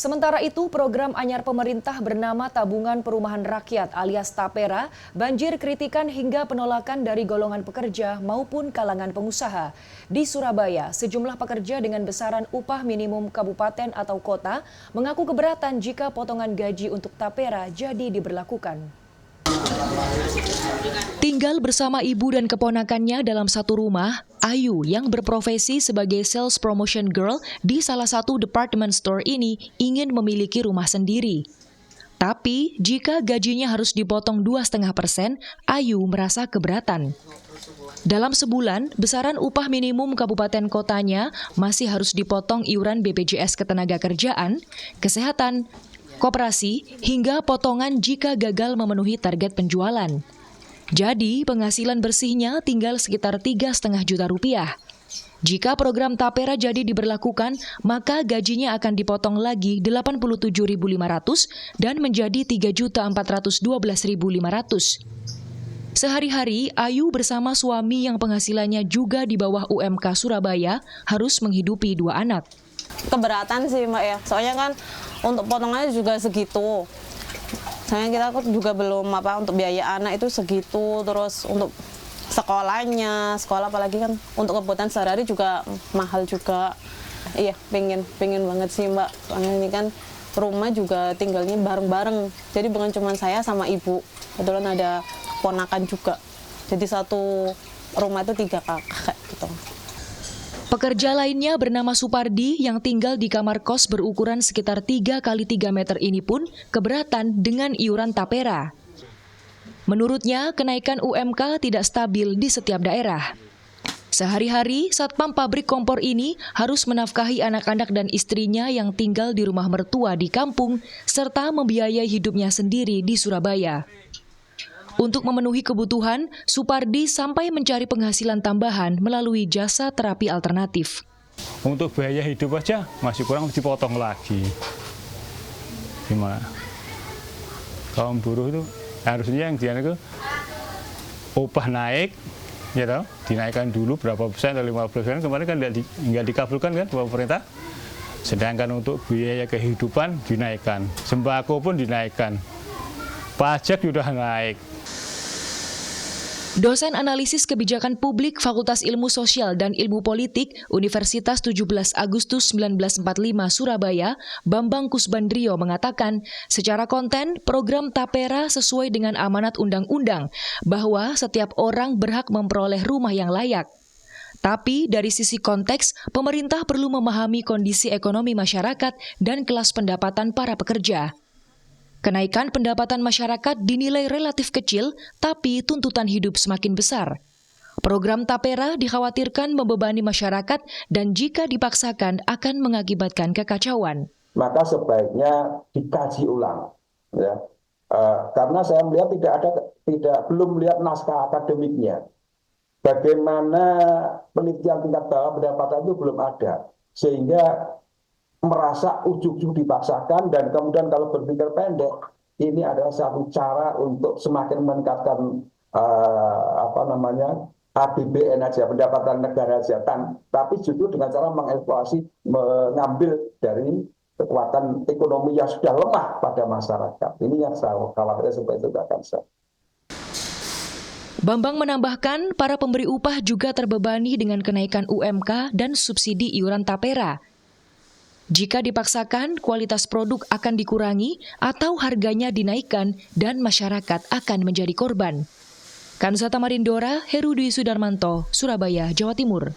Sementara itu, program anyar pemerintah bernama Tabungan Perumahan Rakyat alias Tapera banjir kritikan hingga penolakan dari golongan pekerja maupun kalangan pengusaha. Di Surabaya, sejumlah pekerja dengan besaran upah minimum kabupaten atau kota mengaku keberatan jika potongan gaji untuk Tapera jadi diberlakukan. Tinggal bersama ibu dan keponakannya dalam satu rumah, Ayu yang berprofesi sebagai sales promotion girl di salah satu department store ini ingin memiliki rumah sendiri. Tapi jika gajinya harus dipotong 2,5%, Ayu merasa keberatan. Dalam sebulan, besaran upah minimum kabupaten kotanya masih harus dipotong iuran BPJS Ketenagakerjaan, kesehatan, koperasi, hingga potongan jika gagal memenuhi target penjualan. Jadi, penghasilan bersihnya tinggal sekitar 3,5 juta rupiah. Jika program Tapera jadi diberlakukan, maka gajinya akan dipotong lagi 87.500 dan menjadi 3.412.500. Sehari-hari, Ayu bersama suami yang penghasilannya juga di bawah UMK Surabaya harus menghidupi 2 anak. Keberatan sih Mbak ya, soalnya kan untuk potongannya juga segitu. Soalnya kita juga belum untuk biaya anak itu segitu, terus untuk sekolah apalagi kan untuk kebutuhan sehari-hari juga mahal juga. Iya, pengen banget sih Mbak. Soalnya ini kan rumah juga tinggalnya bareng-bareng. Jadi bukan cuma saya sama ibu, kebetulan ada ponakan juga. Jadi satu rumah itu 3 kakak gitu. Pekerja lainnya bernama Supardi yang tinggal di kamar kos berukuran sekitar 3 kali 3 meter ini pun keberatan dengan iuran Tapera. Menurutnya, kenaikan UMK tidak stabil di setiap daerah. Sehari-hari, satpam pabrik kompor ini harus menafkahi anak-anak dan istrinya yang tinggal di rumah mertua di kampung, serta membiayai hidupnya sendiri di Surabaya. Untuk memenuhi kebutuhan, Supardi sampai mencari penghasilan tambahan melalui jasa terapi alternatif. Untuk biaya hidup aja masih kurang dipotong lagi. Gimana? Kaum buruh itu harusnya yang dia itu upah naik, ya tahu, dinaikkan dulu berapa persen atau 50%. Kemarin kan nggak dikabulkan kan pemerintah. Sedangkan untuk biaya kehidupan dinaikkan, sembako pun dinaikkan, pajak sudah naik. Dosen analisis kebijakan publik Fakultas Ilmu Sosial dan Ilmu Politik Universitas 17 Agustus 1945 Surabaya, Bambang Kusbandrio mengatakan, secara konten program Tapera sesuai dengan amanat undang-undang bahwa setiap orang berhak memperoleh rumah yang layak. Tapi dari sisi konteks, pemerintah perlu memahami kondisi ekonomi masyarakat dan kelas pendapatan para pekerja. Kenaikan pendapatan masyarakat dinilai relatif kecil, tapi tuntutan hidup semakin besar. Program Tapera dikhawatirkan membebani masyarakat dan jika dipaksakan akan mengakibatkan kekacauan. Maka sebaiknya dikaji ulang, ya. Karena saya melihat belum melihat naskah akademiknya. Bagaimana penelitian tingkat bawah pendapatan itu belum ada, sehingga merasa ujuk-ujuk dipaksakan dan kemudian kalau berpikir pendek ini adalah satu cara untuk semakin meningkatkan APBN aja, pendapatan negara aja, tapi justru dengan cara mengeksploitasi, mengambil dari kekuatan ekonomi yang sudah lemah pada masyarakat. Ini yang saya khawatir supaya itu tidak akan bisa. Bambang menambahkan para pemberi upah juga terbebani dengan kenaikan UMK dan subsidi iuran Tapera. Jika dipaksakan, kualitas produk akan dikurangi atau harganya dinaikkan dan masyarakat akan menjadi korban. Kanzata Marindora, Herudi Sudarmanto, Surabaya, Jawa Timur.